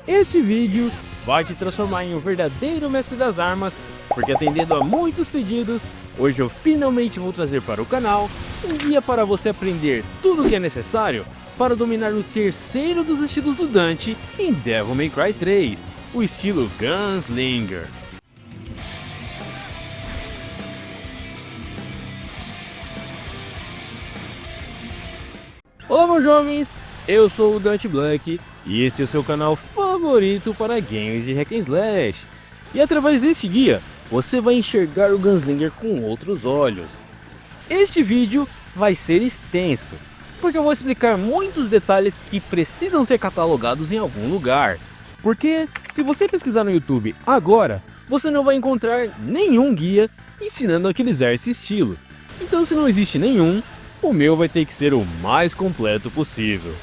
Este vídeo vai te transformar em um verdadeiro mestre das armas, porque atendendo a muitos pedidos, hoje eu finalmente vou trazer para o canal um guia para você aprender tudo o que é necessário para dominar o terceiro dos estilos do Dante em Devil May Cry 3, o estilo Gunslinger. Olá meus jovens, eu sou o Dante Black e este é o seu canal favorito para games de hack and slash. E através deste guia, você vai enxergar o Gunslinger com outros olhos. Este vídeo vai ser extenso, porque eu vou explicar muitos detalhes que precisam ser catalogados em algum lugar. Porque se você pesquisar no YouTube agora, você não vai encontrar nenhum guia ensinando a utilizar esse estilo. Então se não existe nenhum, o meu vai ter que ser o mais completo possível.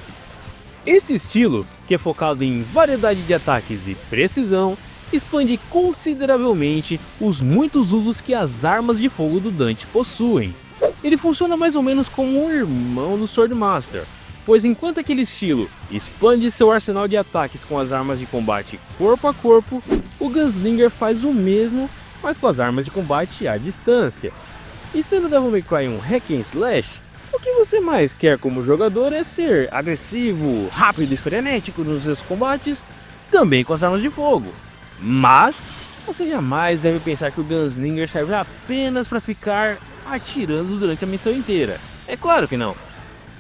Esse estilo, que é focado em variedade de ataques e precisão, expande consideravelmente os muitos usos que as armas de fogo do Dante possuem. Ele funciona mais ou menos como um irmão do Swordmaster, pois enquanto aquele estilo expande seu arsenal de ataques com as armas de combate corpo a corpo, o Gunslinger faz o mesmo, mas com as armas de combate à distância. E sendo Devil May Cry um hack and slash, o que você mais quer como jogador é ser agressivo, rápido e frenético nos seus combates, também com as armas de fogo. Mas você jamais deve pensar que o Gunslinger serve apenas para ficar atirando durante a missão inteira. É claro que não.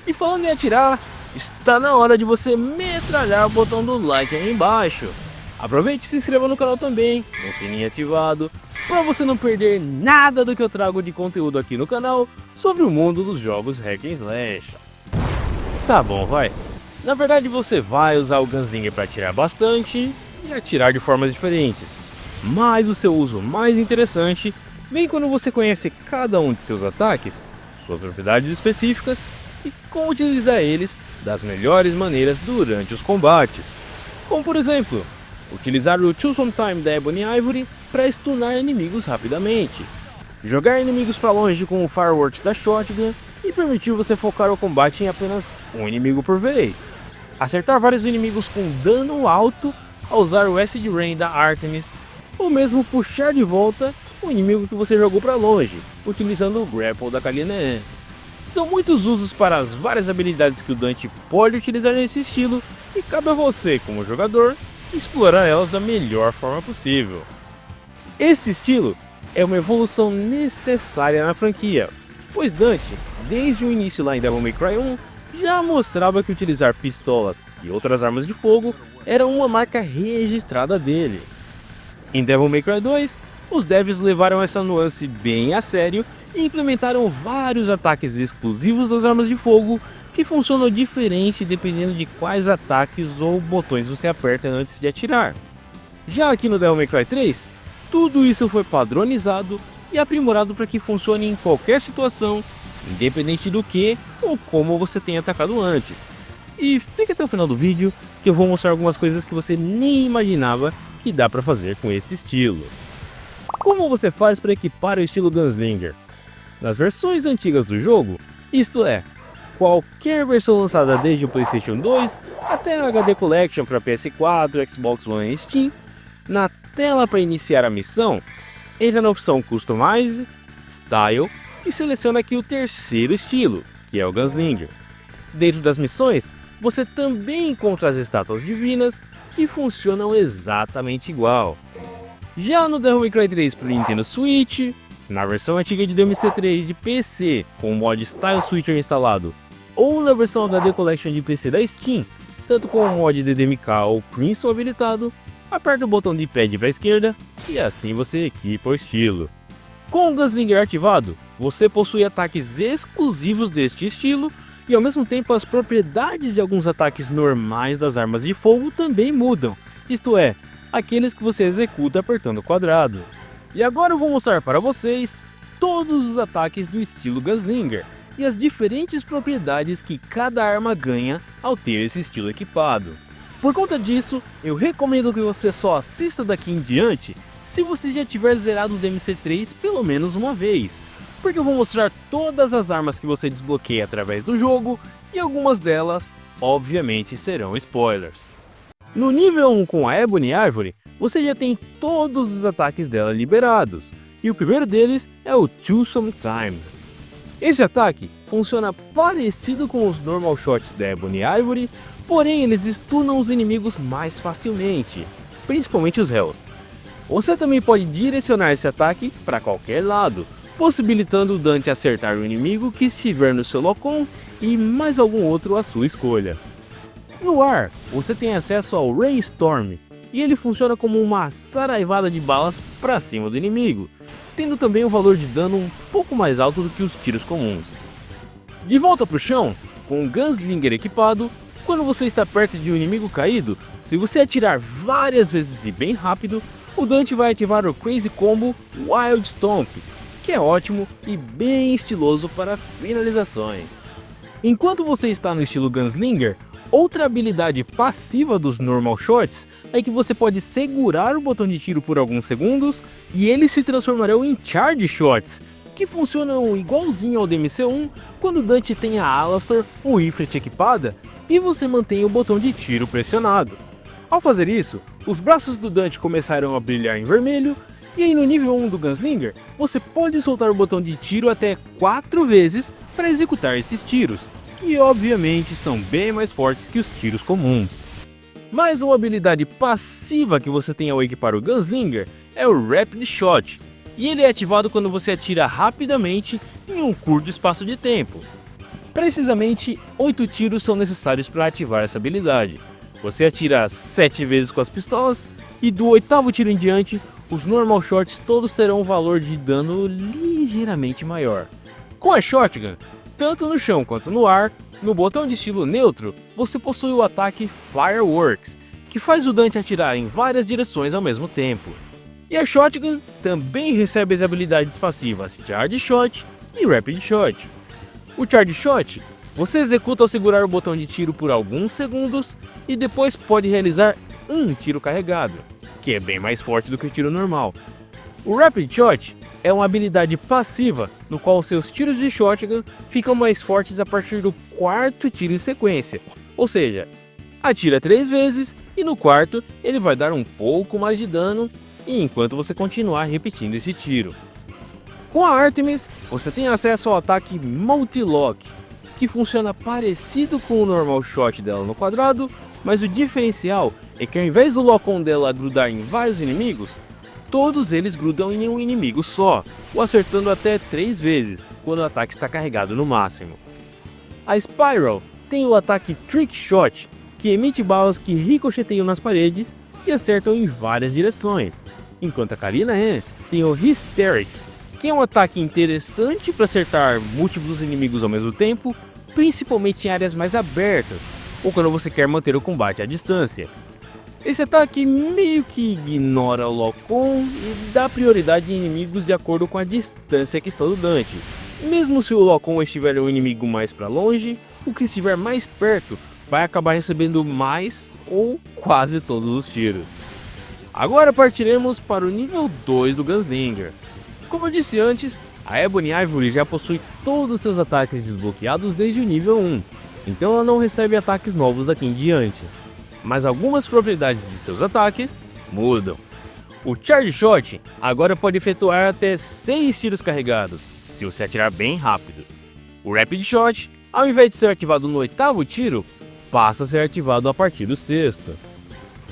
E falando em atirar, está na hora de você metralhar o botão do like aí embaixo. Aproveite e se inscreva no canal também, com o sininho ativado, para você não perder nada do que eu trago de conteúdo aqui no canal sobre o mundo dos jogos hack and slash. Tá bom, vai. Na verdade você vai usar o Gunslinger para atirar bastante e atirar de formas diferentes. Mas o seu uso mais interessante vem quando você conhece cada um de seus ataques, suas propriedades específicas e como utilizar eles das melhores maneiras durante os combates. Como por exemplo, utilizar o Two Sometime da Ebony Ivory para stunar inimigos rapidamente, jogar inimigos para longe com o Fireworks da Shotgun e permitir você focar o combate em apenas um inimigo por vez, acertar vários inimigos com dano alto ao usar o Acid Rain da Artemis, ou mesmo puxar de volta o inimigo que você jogou para longe, utilizando o Grapple da Kalina. São muitos usos para as várias habilidades que o Dante pode utilizar nesse estilo e cabe a você, como jogador, explorar elas da melhor forma possível. Esse estilo é uma evolução necessária na franquia, pois Dante, desde o início lá em Devil May Cry 1, já mostrava que utilizar pistolas e outras armas de fogo era uma marca registrada dele. Em Devil May Cry 2, os devs levaram essa nuance bem a sério e implementaram vários ataques exclusivos das armas de fogo que funcionam diferente dependendo de quais ataques ou botões você aperta antes de atirar. Já aqui no Devil May Cry 3, tudo isso foi padronizado e aprimorado para que funcione em qualquer situação, independente do que ou como você tenha atacado antes. E fica até o final do vídeo que eu vou mostrar algumas coisas que você nem imaginava que dá para fazer com este estilo. Como você faz para equipar o estilo Gunslinger? Nas versões antigas do jogo, isto é, qualquer versão lançada desde o PlayStation 2 até a HD Collection para PS4, Xbox One e Steam, na tela para iniciar a missão, entra na opção Customize, Style e seleciona aqui o terceiro estilo, que é o Gunslinger. Dentro das missões, você também encontra as estátuas divinas, que funcionam exatamente igual. Já no Devil May Cry 3 para Nintendo Switch, na versão antiga de DMC3 de PC com o mod Style Switcher instalado, ou na versão HD Collection de PC da Steam, tanto com o mod DDMK ou Crimson habilitado, aperta o botão de pad para a esquerda e assim você equipa o estilo. Com o Gunslinger ativado, você possui ataques exclusivos deste estilo e ao mesmo tempo as propriedades de alguns ataques normais das armas de fogo também mudam, isto é, aqueles que você executa apertando o quadrado. E agora eu vou mostrar para vocês todos os ataques do estilo Gunslinger e as diferentes propriedades que cada arma ganha ao ter esse estilo equipado. Por conta disso, eu recomendo que você só assista daqui em diante se você já tiver zerado o DMC3 pelo menos uma vez, porque eu vou mostrar todas as armas que você desbloqueia através do jogo e algumas delas, obviamente, serão spoilers. No nível 1 com a Ebony Ivory, você já tem todos os ataques dela liberados, e o primeiro deles é o Twosome Time. Esse ataque funciona parecido com os Normal Shots da Ebony Ivory, porém eles stunam os inimigos mais facilmente, principalmente os Hells. Você também pode direcionar esse ataque para qualquer lado, possibilitando o Dante acertar o inimigo que estiver no seu Lock-on e mais algum outro à sua escolha. No ar, você tem acesso ao Rainstorm, e ele funciona como uma saraivada de balas para cima do inimigo, tendo também um valor de dano um pouco mais alto do que os tiros comuns. De volta para o chão, com o Gunslinger equipado, quando você está perto de um inimigo caído, se você atirar várias vezes e bem rápido, o Dante vai ativar o Crazy Combo Wild Stomp, que é ótimo e bem estiloso para finalizações. Enquanto você está no estilo Gunslinger, outra habilidade passiva dos Normal Shots é que você pode segurar o botão de tiro por alguns segundos e eles se transformarão em Charge Shots, que funcionam igualzinho ao DMC-1 quando o Dante tem a Alastor ou Ifrit equipada e você mantém o botão de tiro pressionado. Ao fazer isso, os braços do Dante começarão a brilhar em vermelho, e aí no nível 1 do Gunslinger, você pode soltar o botão de tiro até 4 vezes para executar esses tiros, que obviamente são bem mais fortes que os tiros comuns. Mais uma habilidade passiva que você tem ao equipar o Gunslinger é o Rapid Shot, e ele é ativado quando você atira rapidamente em um curto espaço de tempo. Precisamente 8 tiros são necessários para ativar essa habilidade. Você atira 7 vezes com as pistolas, e do 8º tiro em diante, os Normal Shots todos terão um valor de dano ligeiramente maior. Com a Shotgun, tanto no chão quanto no ar, no botão de estilo neutro, você possui o ataque Fireworks, que faz o Dante atirar em várias direções ao mesmo tempo. E a Shotgun também recebe as habilidades passivas Charge Shot e Rapid Shot. O Charge Shot você executa ao segurar o botão de tiro por alguns segundos e depois pode realizar um tiro carregado, que é bem mais forte do que o tiro normal. O Rapid Shot é uma habilidade passiva no qual seus tiros de shotgun ficam mais fortes a partir do 4º tiro em sequência, ou seja, atira 3 vezes e no 4º ele vai dar um pouco mais de dano e enquanto você continuar repetindo esse tiro. Com a Artemis, você tem acesso ao ataque Multi-Lock, que funciona parecido com o Normal Shot dela no quadrado, mas o diferencial é que ao invés do Lock-on dela grudar em vários inimigos, todos eles grudam em um inimigo só, o acertando até 3 vezes, quando o ataque está carregado no máximo. A Spiral tem o ataque Trick Shot, que emite balas que ricocheteiam nas paredes e acertam em várias direções, enquanto a Karina tem o Hysteric, que é um ataque interessante para acertar múltiplos inimigos ao mesmo tempo, principalmente em áreas mais abertas, ou quando você quer manter o combate à distância. Esse ataque meio que ignora o Lock-on e dá prioridade em inimigos de acordo com a distância que está do Dante. Mesmo se o Lock-on estiver um inimigo mais para longe, o que estiver mais perto vai acabar recebendo mais ou quase todos os tiros. Agora partiremos para o nível 2 do Gunslinger. Como eu disse antes, a Ebony Ivory já possui todos os seus ataques desbloqueados desde o nível 1, então ela não recebe ataques novos daqui em diante. Mas algumas propriedades de seus ataques mudam. O Charge Shot agora pode efetuar até 6 tiros carregados, se você atirar bem rápido. O Rapid Shot, ao invés de ser ativado no 8º tiro, passa a ser ativado a partir do 6º.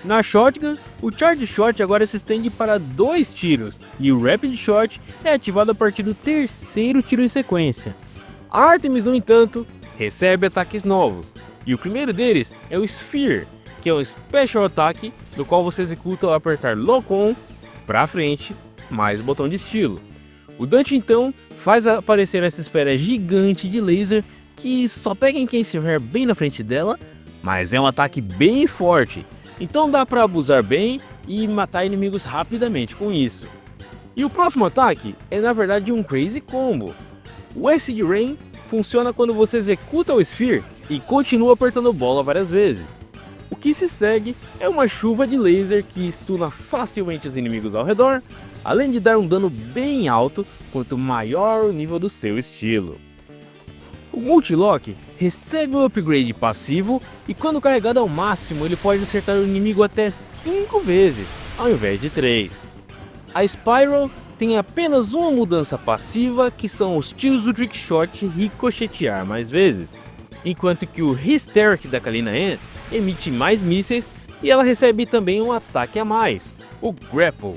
Na Shotgun, o Charge Shot agora se estende para 2 tiros, e o Rapid Shot é ativado a partir do 3º tiro em sequência. A Artemis, no entanto, recebe ataques novos, e o primeiro deles é o Sphere, que é um Special Attack, no qual você executa ao apertar Lock-on para frente, mais botão de estilo. O Dante então faz aparecer essa esfera gigante de laser que só pega em quem estiver bem na frente dela, mas é um ataque bem forte, então dá para abusar bem e matar inimigos rapidamente com isso. E o próximo ataque é na verdade um Crazy Combo. O Acid Rain funciona quando você executa o Sphere e continua apertando bola várias vezes. O que se segue é uma chuva de laser que stuna facilmente os inimigos ao redor, além de dar um dano bem alto quanto maior o nível do seu estilo. O Multi-Lock recebe um upgrade passivo e quando carregado ao máximo ele pode acertar o inimigo até 5 vezes, ao invés de 3. A Spiral tem apenas uma mudança passiva, que são os tiros do Trickshot ricochetear mais vezes, enquanto que o Hysteric da Kalina N emite mais mísseis e ela recebe também um ataque a mais, o Grapple.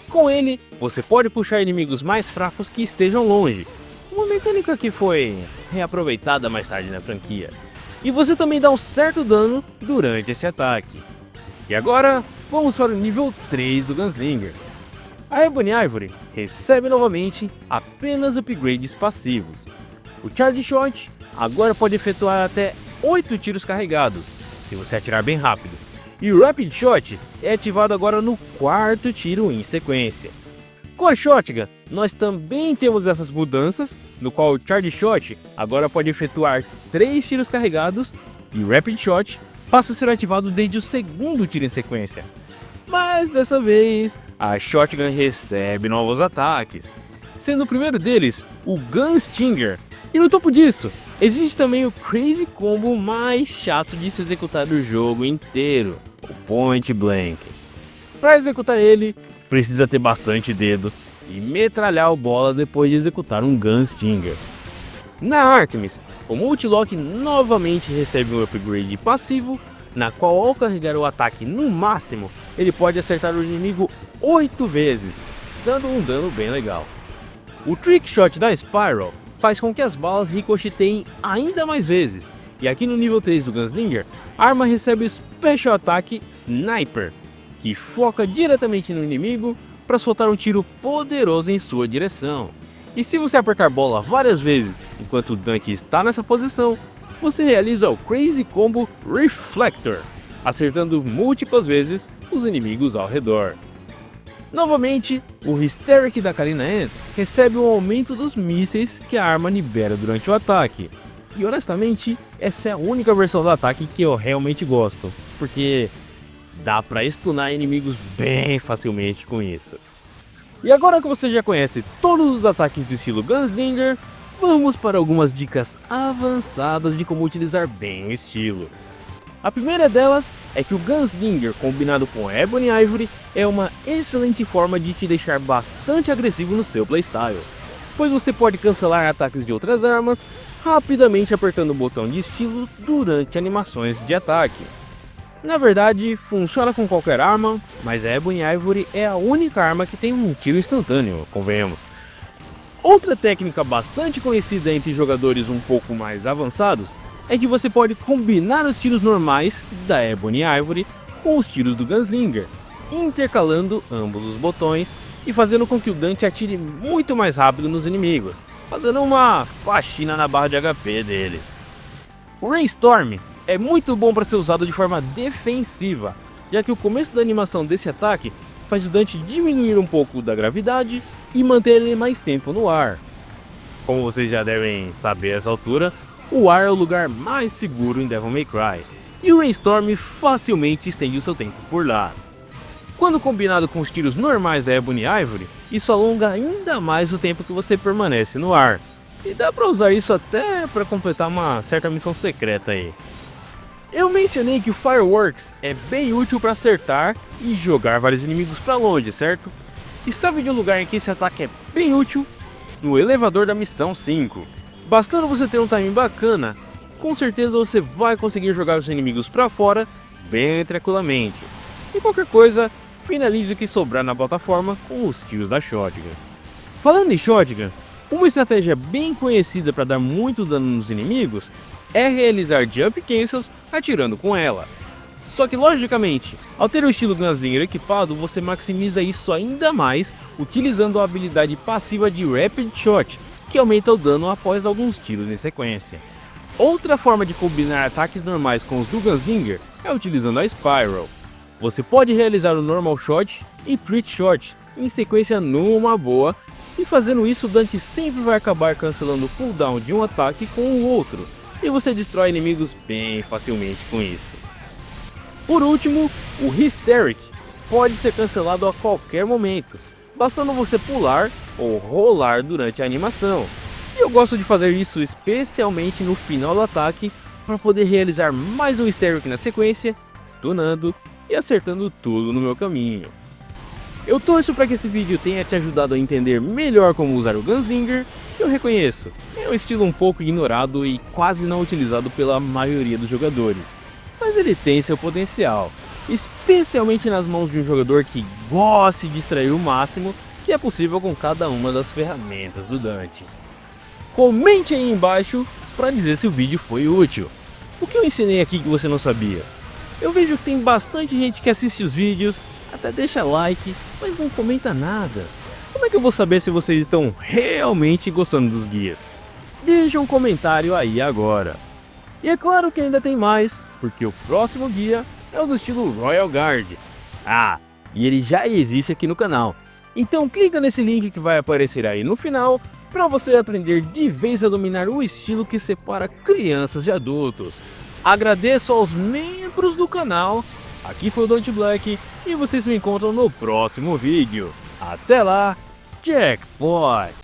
Com ele, você pode puxar inimigos mais fracos que estejam longe, uma mecânica que foi reaproveitada mais tarde na franquia. E você também dá um certo dano durante esse ataque. E agora, vamos para o nível 3 do Gunslinger. A Ebony Ivory recebe novamente apenas upgrades passivos. O Charge Shot agora pode efetuar até 8 tiros carregados, se você atirar bem rápido. E o Rapid Shot é ativado agora no 4º tiro em sequência. Com a Shotgun, nós também temos essas mudanças, no qual o Charge Shot agora pode efetuar 3 tiros carregados e o Rapid Shot passa a ser ativado desde o 2º tiro em sequência. Mas dessa vez, a Shotgun recebe novos ataques, sendo o primeiro deles o Gunstinger. E no topo disso, existe também o Crazy Combo mais chato de se executar do jogo inteiro, o Point Blank. Para executar ele, precisa ter bastante dedo e metralhar o bola depois de executar um Gunstinger. Na Artemis, o Multilock novamente recebe um upgrade passivo, na qual ao carregar o ataque no máximo, ele pode acertar o inimigo 8 vezes, dando um dano bem legal. O Trick Shot da Spiral faz com que as balas ricocheteiem ainda mais vezes, e aqui no nível 3 do Gunslinger, a arma recebe o Special Attack Sniper, que foca diretamente no inimigo para soltar um tiro poderoso em sua direção. E se você apertar bola várias vezes enquanto o Dunk está nessa posição, você realiza o Crazy Combo Reflector, acertando múltiplas vezes os inimigos ao redor. Novamente, o Hysteric da Kalina N recebe um aumento dos mísseis que a arma libera durante o ataque. E honestamente, essa é a única versão do ataque que eu realmente gosto, porque dá pra stunar inimigos bem facilmente com isso. E agora que você já conhece todos os ataques do estilo Gunslinger, vamos para algumas dicas avançadas de como utilizar bem o estilo. A primeira delas é que o Gunslinger combinado com Ebony Ivory é uma excelente forma de te deixar bastante agressivo no seu playstyle, pois você pode cancelar ataques de outras armas rapidamente apertando o botão de estilo durante animações de ataque. Na verdade, funciona com qualquer arma, mas a Ebony Ivory é a única arma que tem um tiro instantâneo, convenhamos. Outra técnica bastante conhecida entre jogadores um pouco mais avançados é que você pode combinar os tiros normais da Ebony Ivory com os tiros do Gunslinger, intercalando ambos os botões e fazendo com que o Dante atire muito mais rápido nos inimigos, fazendo uma faxina na barra de HP deles. O Rainstorm é muito bom para ser usado de forma defensiva, já que o começo da animação desse ataque faz o Dante diminuir um pouco da gravidade e manter ele mais tempo no ar. Como vocês já devem saber a essa altura, o ar é o lugar mais seguro em Devil May Cry, e o Rainstorm facilmente estende o seu tempo por lá. Quando combinado com os tiros normais da Ebony Ivory, isso alonga ainda mais o tempo que você permanece no ar, e dá pra usar isso até para completar uma certa missão secreta aí. Eu mencionei que o Fireworks é bem útil para acertar e jogar vários inimigos para longe, certo? E sabe de um lugar em que esse ataque é bem útil? No elevador da missão 5. Bastando você ter um timing bacana, com certeza você vai conseguir jogar os inimigos para fora bem tranquilamente. E qualquer coisa, finalize o que sobrar na plataforma com os kills da Shotgun. Falando em Shotgun, uma estratégia bem conhecida para dar muito dano nos inimigos é realizar jump cancels atirando com ela. Só que logicamente, ao ter o estilo Gunslinger equipado, você maximiza isso ainda mais utilizando a habilidade passiva de Rapid Shot, que aumenta o dano após alguns tiros em sequência. Outra forma de combinar ataques normais com os do Gunslinger é utilizando a Spiral. Você pode realizar o Normal Shot e Trick Shot em sequência numa boa, e fazendo isso o Dante sempre vai acabar cancelando o cooldown de um ataque com o outro, e você destrói inimigos bem facilmente com isso. Por último, o Hysteric pode ser cancelado a qualquer momento, bastando você pular ou rolar durante a animação. E eu gosto de fazer isso especialmente no final do ataque, para poder realizar mais um easter egg na sequência, stunando e acertando tudo no meu caminho. Eu torço para que esse vídeo tenha te ajudado a entender melhor como usar o Gunslinger, que eu reconheço, é um estilo um pouco ignorado e quase não utilizado pela maioria dos jogadores, mas ele tem seu potencial, especialmente nas mãos de um jogador que goste de extrair o máximo que é possível com cada uma das ferramentas do Dante. Comente aí embaixo para dizer se o vídeo foi útil. O que eu ensinei aqui que você não sabia? Eu vejo que tem bastante gente que assiste os vídeos, até deixa like, mas não comenta nada. Como é que eu vou saber se vocês estão realmente gostando dos guias? Deixa um comentário aí agora. E é claro que ainda tem mais, porque o próximo guia é o do estilo Royal Guard. Ah, e ele já existe aqui no canal. Então clica nesse link que vai aparecer aí no final para você aprender de vez a dominar o estilo que separa crianças de adultos. Agradeço aos membros do canal. Aqui foi o Dante Black e vocês me encontram no próximo vídeo. Até lá, Jackpot!